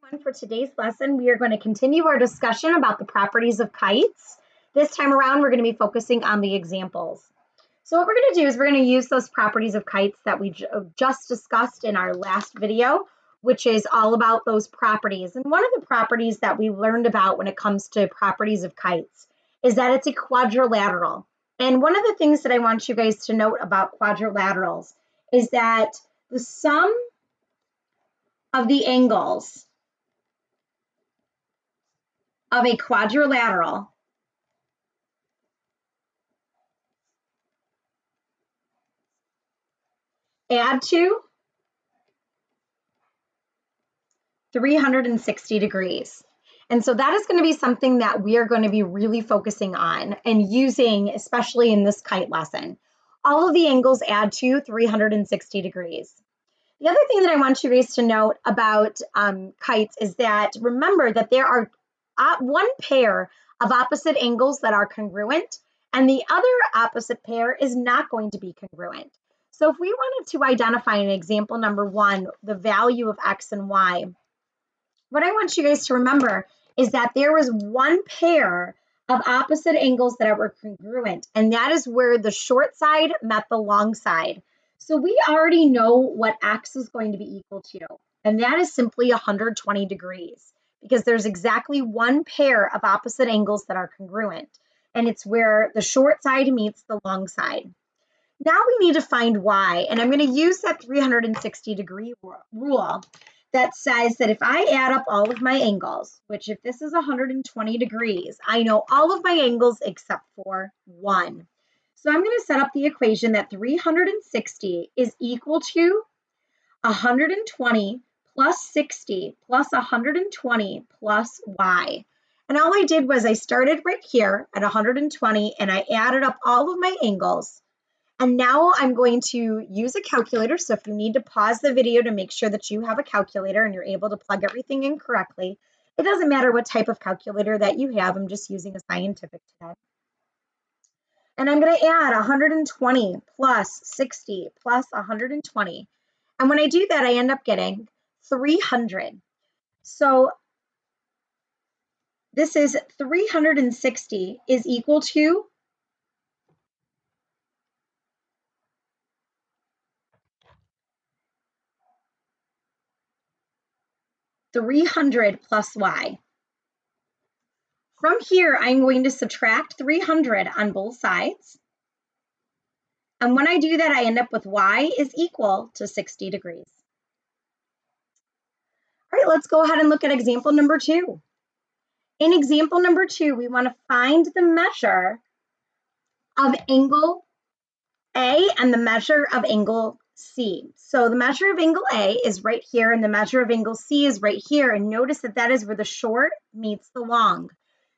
everyone. For today's lesson, we are going to continue our discussion about the properties of kites. This time around, we're going to be focusing on the examples. So what we're going to do is we're going to use those properties of kites that we just discussed in our last video, which is all about those properties. And one of the properties that we learned about when it comes to properties of kites is that it's a quadrilateral. And one of the things that I want you guys to note about quadrilaterals is that the sum of the angles of a quadrilateral add to 360 degrees. And so that is going to be something that we are going to be really focusing on and using, especially in this kite lesson. All of the angles add to 360 degrees. The other thing that I want you guys to note about kites is that remember that there are one pair of opposite angles that are congruent, and the other opposite pair is not going to be congruent. So if we wanted to identify in example number 1, the value of x and y, what I want you guys to remember is that there was one pair of opposite angles that were congruent, and that is where the short side met the long side. So we already know what x is going to be equal to, and that is simply 120 degrees, because there's exactly one pair of opposite angles that are congruent, and it's where the short side meets the long side. Now we need to find y, and I'm going to use that 360 degree rule that says that if I add up all of my angles, which if this is 120 degrees, I know all of my angles except for one. So I'm going to set up the equation that 360 is equal to 120 plus 60 plus 120 plus y. And all I did was I started right here at 120 and I added up all of my angles. And now I'm going to use a calculator. So if you need to pause the video to make sure that you have a calculator and you're able to plug everything in correctly, it doesn't matter what type of calculator that you have. I'm just using a scientific today. And I'm going to add 120 plus 60 plus 120. And when I do that, I end up getting 300. So this is 360 is equal to 300 plus y. From here, I'm going to subtract 300 on both sides. And when I do that, I end up with y is equal to 60 degrees. All right, let's go ahead and look at example number 2. In example number 2, we want to find the measure of angle A and the measure of angle C. So the measure of angle A is right here and the measure of angle C is right here. And notice that that is where the short meets the long.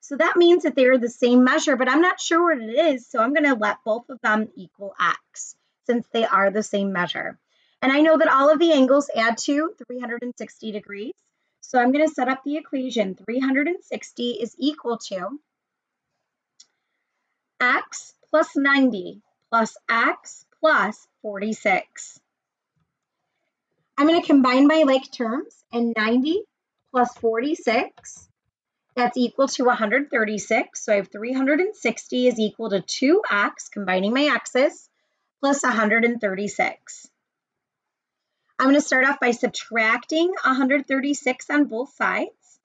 So that means that they're the same measure, but I'm not sure what it is. So I'm going to let both of them equal x since they are the same measure. And I know that all of the angles add to 360 degrees. So I'm going to set up the equation. 360 is equal to x plus 90 plus x plus 46. I'm going to combine my like terms, and 90 plus 46, that's equal to 136. So I have 360 is equal to 2x, combining my x's, plus 136. I'm going to start off by subtracting 136 on both sides.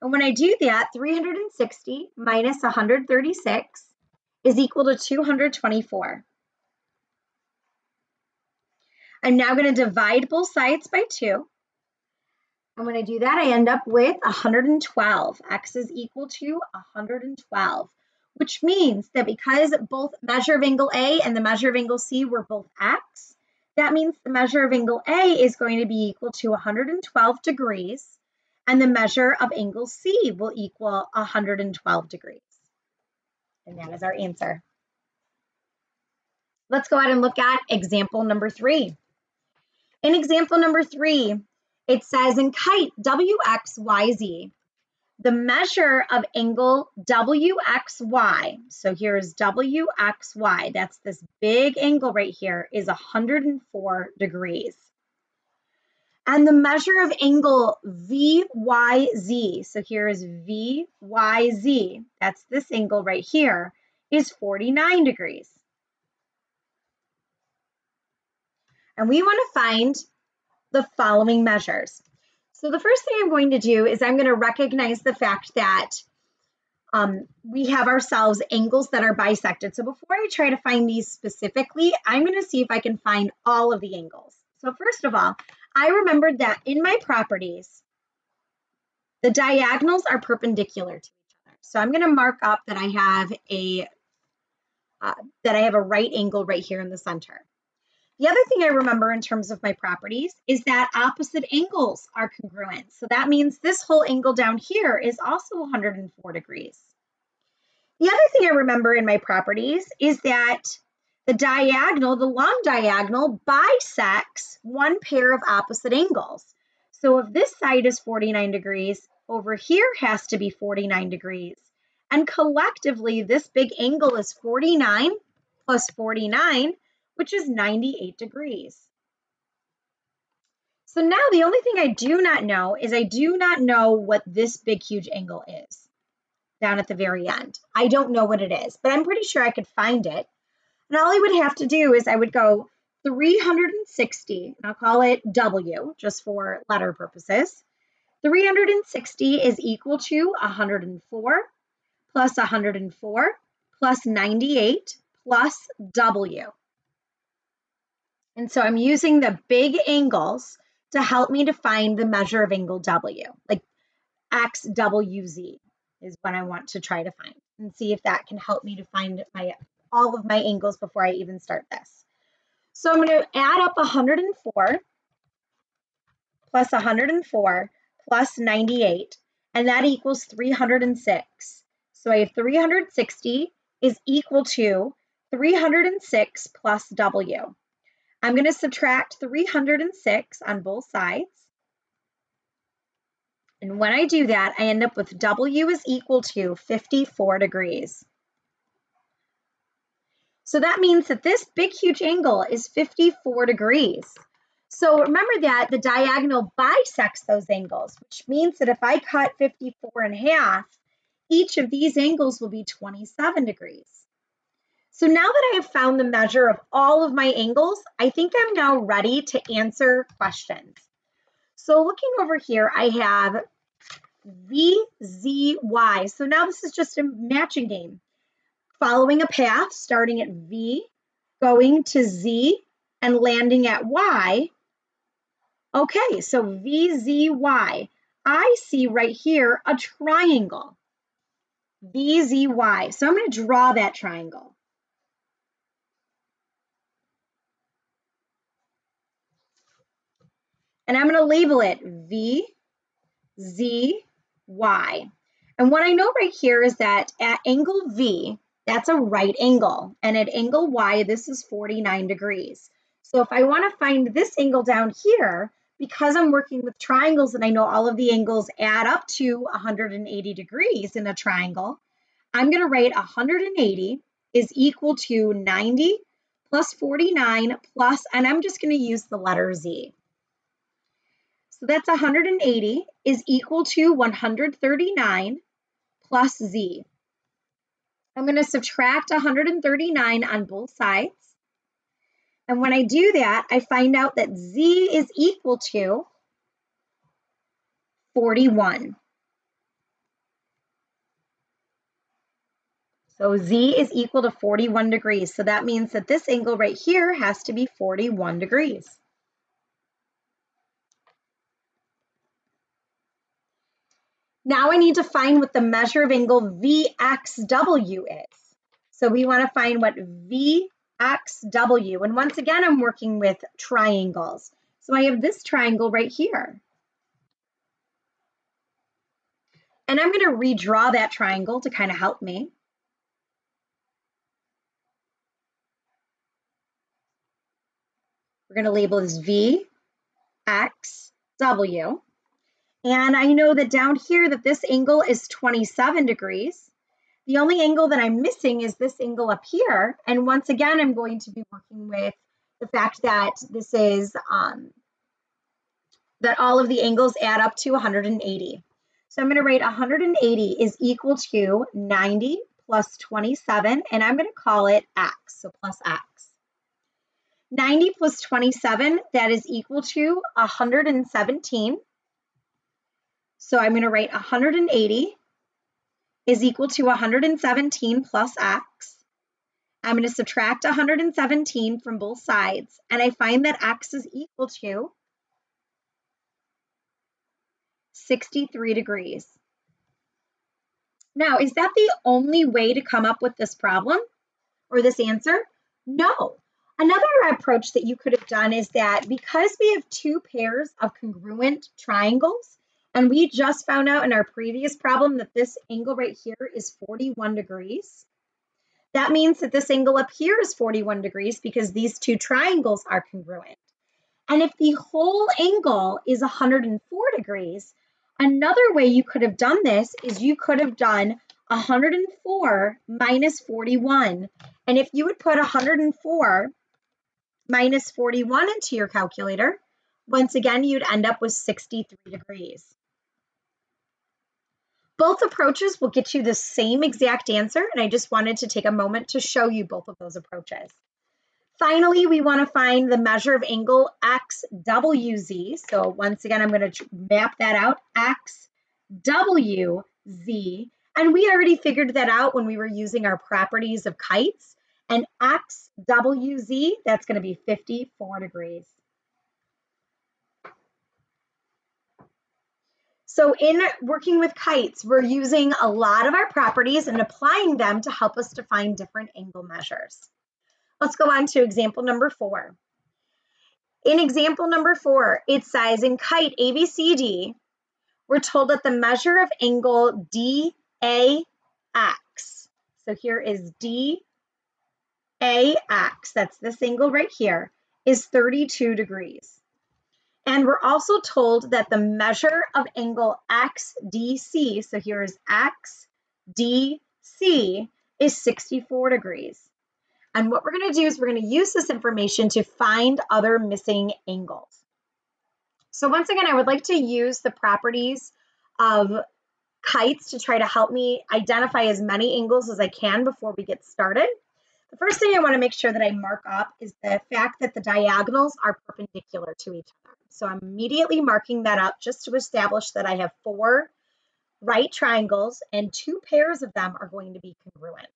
And when I do that, 360 minus 136 is equal to 224. I'm now going to divide both sides by 2. And when I do that, I end up with 112. X is equal to 112, which means that because both measure of angle A and the measure of angle C were both x, that means the measure of angle A is going to be equal to 112 degrees, and the measure of angle C will equal 112 degrees. And that is our answer. Let's go ahead and look at example number 3. In example number 3, it says in kite WXYZ, the measure of angle WXY, so here's WXY, that's this big angle right here, is 104 degrees. And the measure of angle VYZ, so here is VYZ, that's this angle right here, is 49 degrees. And we want to find the following measures. So the first thing I'm going to do is I'm going to recognize the fact that we have ourselves angles that are bisected. So before I try to find these specifically, I'm going to see if I can find all of the angles. So first of all, I remembered that in my properties, the diagonals are perpendicular to each other. So I'm going to mark up that I have a right angle right here in the center. The other thing I remember in terms of my properties is that opposite angles are congruent. So that means this whole angle down here is also 104 degrees. The other thing I remember in my properties is that the long diagonal bisects one pair of opposite angles. So if this side is 49 degrees, over here has to be 49 degrees. And collectively, this big angle is 49 plus 49, which is 98 degrees. So now the only thing I do not know is I do not know what this big, huge angle is down at the very end. I don't know what it is, but I'm pretty sure I could find it. And all I would have to do is I would go 360, and I'll call it W just for letter purposes. 360 is equal to 104 plus 104 plus 98 plus W. And so I'm using the big angles to help me to find the measure of angle W, like XWZ is what I want to try to find and see if that can help me to find all of my angles before I even start this. So I'm going to add up 104 plus 104 plus 98, and that equals 306. So I have 360 is equal to 306 plus W. I'm going to subtract 306 on both sides. And when I do that, I end up with W is equal to 54 degrees. So that means that this big, huge angle is 54 degrees. So remember that the diagonal bisects those angles, which means that if I cut 54 in half, each of these angles will be 27 degrees. So now that I have found the measure of all of my angles, I think I'm now ready to answer questions. So looking over here, I have VZY. So now this is just a matching game. Following a path, starting at V, going to Z, and landing at Y. Okay, so VZY. I see right here a triangle. VZY. So I'm going to draw that triangle. And I'm going to label it VZY. And what I know right here is that at angle V, that's a right angle. And at angle Y, this is 49 degrees. So if I want to find this angle down here, because I'm working with triangles and I know all of the angles add up to 180 degrees in a triangle, I'm going to write 180 is equal to 90 plus 49 plus, and I'm just going to use the letter Z. So that's 180 is equal to 139 plus Z. I'm going to subtract 139 on both sides. And when I do that, I find out that Z is equal to 41. So Z is equal to 41 degrees. So that means that this angle right here has to be 41 degrees. Now I need to find what the measure of angle VXW is. So we want to find what VXW, and once again, I'm working with triangles. So I have this triangle right here. And I'm going to redraw that triangle to kind of help me. We're going to label this VXW. And I know that down here that this angle is 27 degrees. The only angle that I'm missing is this angle up here. And once again, I'm going to be working with the fact that this is that all of the angles add up to 180. So I'm going to write 180 is equal to 90 plus 27, and I'm going to call it x, so plus x. 90 plus 27, that is equal to 117. So I'm going to write 180 is equal to 117 plus x. I'm going to subtract 117 from both sides, and I find that x is equal to 63 degrees. Now, is that the only way to come up with this problem or this answer? No. Another approach that you could have done is that because we have two pairs of congruent triangles, and we just found out in our previous problem that this angle right here is 41 degrees, that means that this angle up here is 41 degrees because these two triangles are congruent. And if the whole angle is 104 degrees, another way you could have done this is you could have done 104 minus 41. And if you would put 104 minus 41 into your calculator, once again, you'd end up with 63 degrees. Both approaches will get you the same exact answer, and I just wanted to take a moment to show you both of those approaches. Finally, we want to find the measure of angle XWZ. So once again, I'm going to map that out, XWZ. And we already figured that out when we were using our properties of kites. And XWZ, that's going to be 54 degrees. So in working with kites, we're using a lot of our properties and applying them to help us to find different angle measures. Let's go on to example number 4. In example number 4, it says in kite ABCD, we're told that the measure of angle DAX, so here is DAX, that's this angle right here, is 32 degrees. And we're also told that the measure of angle XDC, so here is XDC, is 64 degrees. And what we're going to do is we're going to use this information to find other missing angles. So once again, I would like to use the properties of kites to try to help me identify as many angles as I can before we get started. The first thing I want to make sure that I mark up is the fact that the diagonals are perpendicular to each other. So I'm immediately marking that up just to establish that I have 4 right triangles and 2 pairs of them are going to be congruent.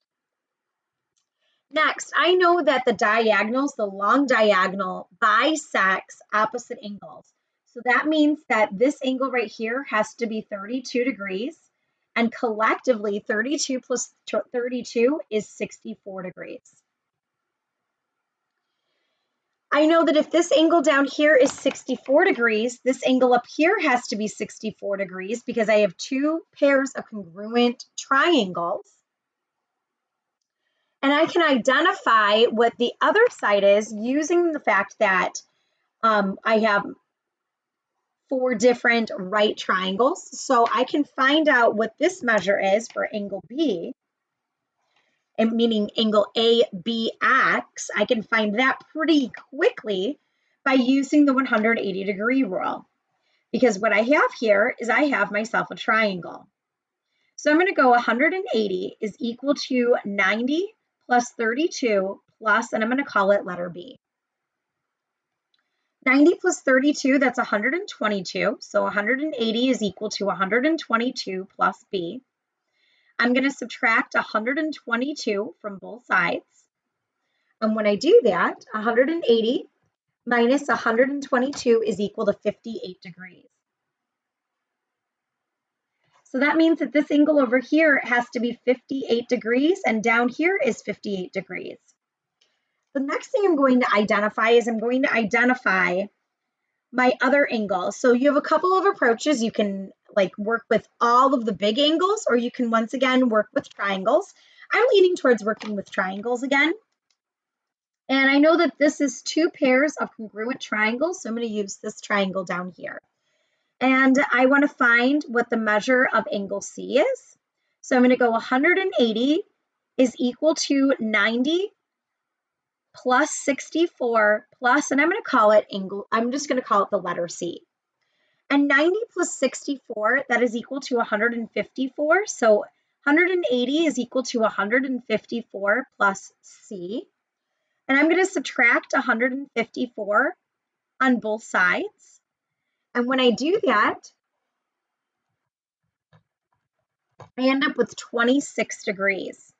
Next, I know that the diagonals, the long diagonal, bisects opposite angles. So that means that this angle right here has to be 32 degrees, and collectively 32 plus 32 is 64 degrees. I know that if this angle down here is 64 degrees, this angle up here has to be 64 degrees because I have 2 pairs of congruent triangles. And I can identify what the other side is using the fact that I have 4 different right triangles. So I can find out what this measure is for angle B, and meaning angle ABX. I can find that pretty quickly by using the 180 degree rule. Because what I have here is I have myself a triangle. So I'm going to go 180 is equal to 90 plus 32 plus, and I'm going to call it letter B. 90 plus 32, that's 122. So 180 is equal to 122 plus B. I'm going to subtract 122 from both sides. And when I do that, 180 minus 122 is equal to 58 degrees. So that means that this angle over here has to be 58 degrees, and down here is 58 degrees. The next thing I'm going to identify is I'm going to identify my other angles. So you have a couple of approaches. You can work with all of the big angles, or you can once again work with triangles. I'm leaning towards working with triangles again. And I know that this is 2 pairs of congruent triangles, so I'm going to use this triangle down here. And I want to find what the measure of angle C is. So I'm going to go 180 is equal to 90 plus 64 plus, and I'm going to call it angle, I'm just going to call it the letter C. And 90 plus 64, that is equal to 154. So 180 is equal to 154 plus C. And I'm going to subtract 154 on both sides. And when I do that, I end up with 26 degrees,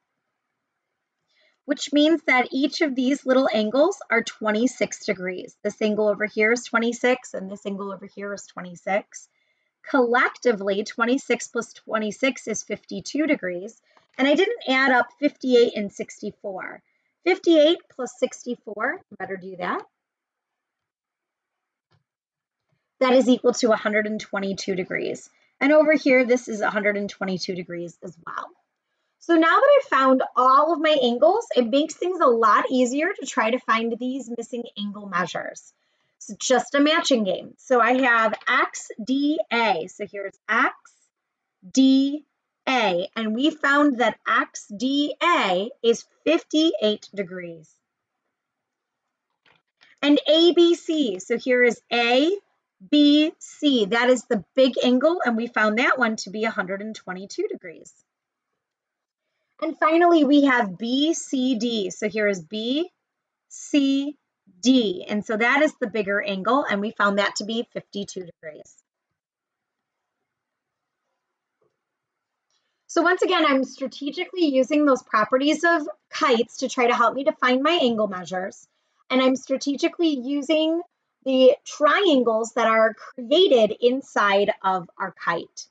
which means that each of these little angles are 26 degrees. This angle over here is 26, and this angle over here is 26. Collectively, 26 plus 26 is 52 degrees, and I didn't add up 58 and 64. 58 plus 64, better do that. That is equal to 122 degrees. And over here, this is 122 degrees as well. So now that I've found all of my angles, it makes things a lot easier to try to find these missing angle measures. It's just a matching game. So I have XDA. So here's XDA. And we found that XDA is 58 degrees. And ABC. So here is ABC. That is the big angle, and we found that one to be 122 degrees. And finally, we have BCD. So here is BCD. And so that is the bigger angle, and we found that to be 52 degrees. So once again, I'm strategically using those properties of kites to try to help me to find my angle measures. And I'm strategically using the triangles that are created inside of our kite.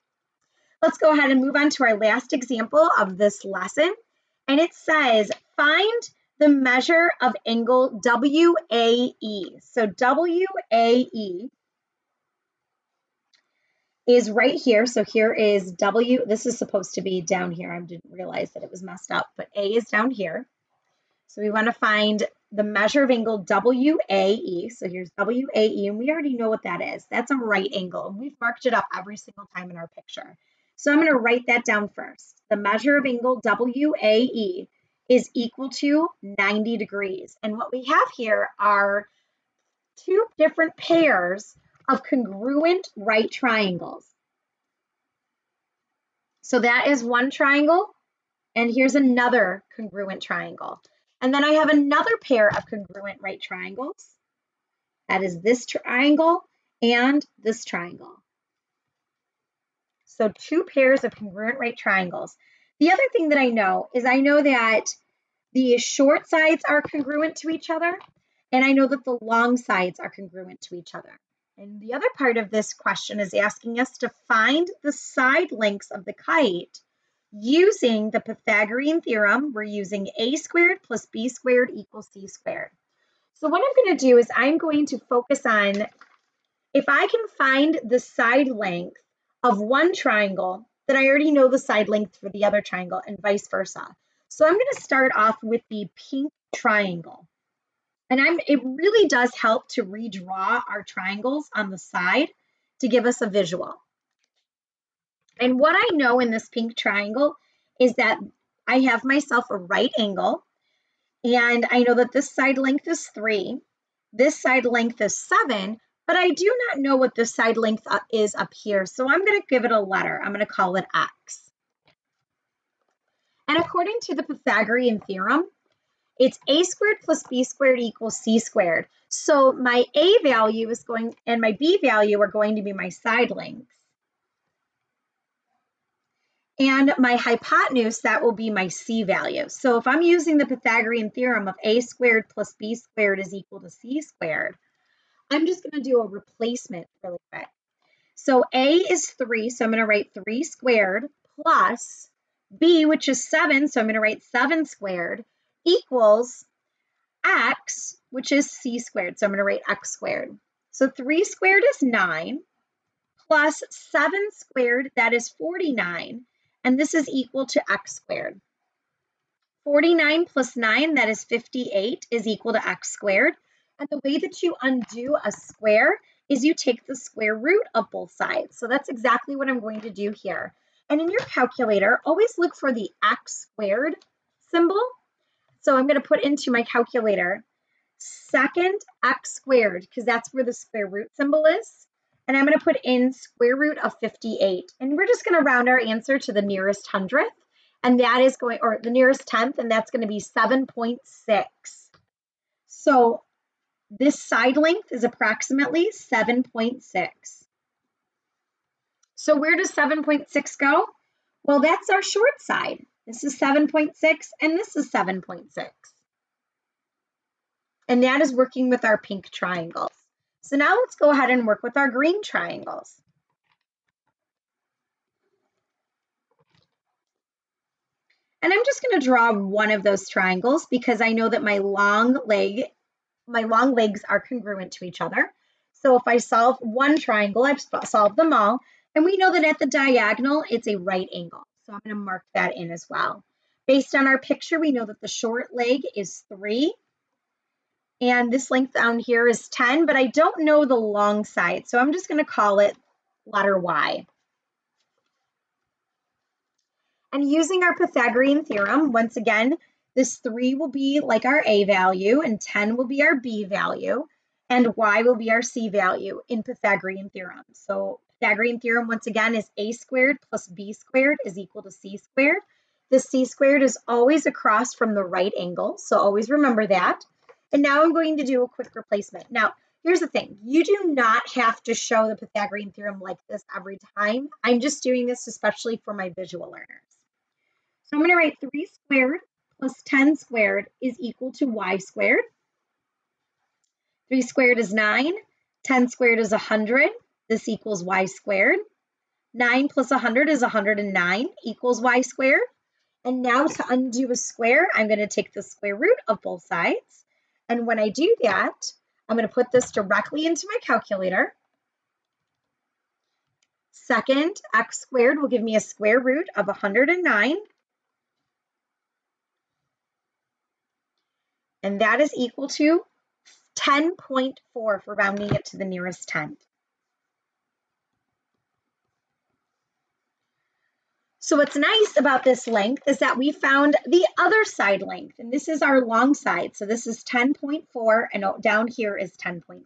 Let's go ahead and move on to our last example of this lesson. And it says, find the measure of angle WAE. So WAE is right here. So here is W. This is supposed to be down here. I didn't realize that it was messed up, but A is down here. So we want to find the measure of angle WAE. So here's WAE, and we already know what that is. That's a right angle, and we've marked it up every single time in our picture. So I'm going to write that down first. The measure of angle WAE is equal to 90 degrees. And what we have here are two different pairs of congruent right triangles. So that is one triangle, and here's another congruent triangle. And then I have another pair of congruent right triangles. That is this triangle and this triangle. So two pairs of congruent right triangles. The other thing that I know is I know that the short sides are congruent to each other, and I know that the long sides are congruent to each other. And the other part of this question is asking us to find the side lengths of the kite using the Pythagorean theorem. We're using a squared plus b squared equals c squared. So what I'm going to do is I'm going to focus on if I can find the side length of one triangle, then I already know the side length for the other triangle and vice versa. So I'm going to start off with the pink triangle. And it really does help to redraw our triangles on the side to give us a visual. And what I know in this pink triangle is that I have myself a right angle, and I know that this side length is 3, this side length is 7, but I do not know what the side length is up here. So I'm going to give it a letter. I'm going to call it X. And according to the Pythagorean theorem, it's a squared plus b squared equals c squared. So my a value is going, and my b value are going to be my side lengths. And my hypotenuse, that will be my c value. So if I'm using the Pythagorean theorem of a squared plus b squared is equal to c squared, I'm just going to do a replacement really quick. So a is 3, so I'm going to write 3 squared plus b, which is 7, so I'm going to write 7 squared, equals x, which is c squared, so I'm going to write x squared. So 3 squared is 9, plus 7 squared, that is 49, and this is equal to x squared. 49 plus 9, that is 58, is equal to x squared. And the way that you undo a square is you take the square root of both sides. So that's exactly what I'm going to do here. And in your calculator, always look for the x squared symbol. So I'm going to put into my calculator second x squared, because that's where the square root symbol is. and I'm going to put in square root of 58. And we're just going to round our answer to the nearest hundredth, and that is going, or the nearest tenth, and that's going to be 7.6. So this side length is approximately 7.6. So where does 7.6 go? Well, that's our short side. This is 7.6, and this is 7.6. And that is working with our pink triangles. So now let's go ahead and work with our green triangles. And I'm just going to draw one of those triangles because I know that my long legs are congruent to each other. So if I solve one triangle, I've solved them all. And we know that at the diagonal, it's a right angle. So I'm going to mark that in as well. Based on our picture, we know that the short leg is 3. And this length down here is 10, but I don't know the long side. So I'm just going to call it letter Y. And using our Pythagorean theorem, once again, this 3 will be like our A value, and 10 will be our B value, and Y will be our C value in Pythagorean theorem. So Pythagorean theorem, once again, is A squared plus B squared is equal to C squared. The C squared is always across from the right angle, so always remember that. And now I'm going to do a quick replacement. Now, here's the thing. You do not have to show the Pythagorean theorem like this every time. I'm just doing this especially for my visual learners. So I'm going to write 3 squared plus 10 squared is equal to y squared. 3 squared is 9. 10 squared is 100. This equals y squared. 9 plus 100 is 109 equals y squared. And now to undo a square, I'm going to take the square root of both sides. And when I do that, I'm going to put this directly into my calculator. Second, x squared will give me a square root of 109. And that is equal to 10.4 for rounding it to the nearest tenth. So what's nice about this length is that we found the other side length, and this is our long side. So this is 10.4, and down here is 10.4.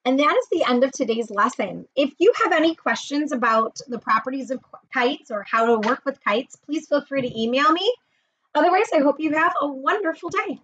And that is the end of today's lesson. If you have any questions about the properties of kites or how to work with kites, please feel free to email me. Otherwise, I hope you have a wonderful day.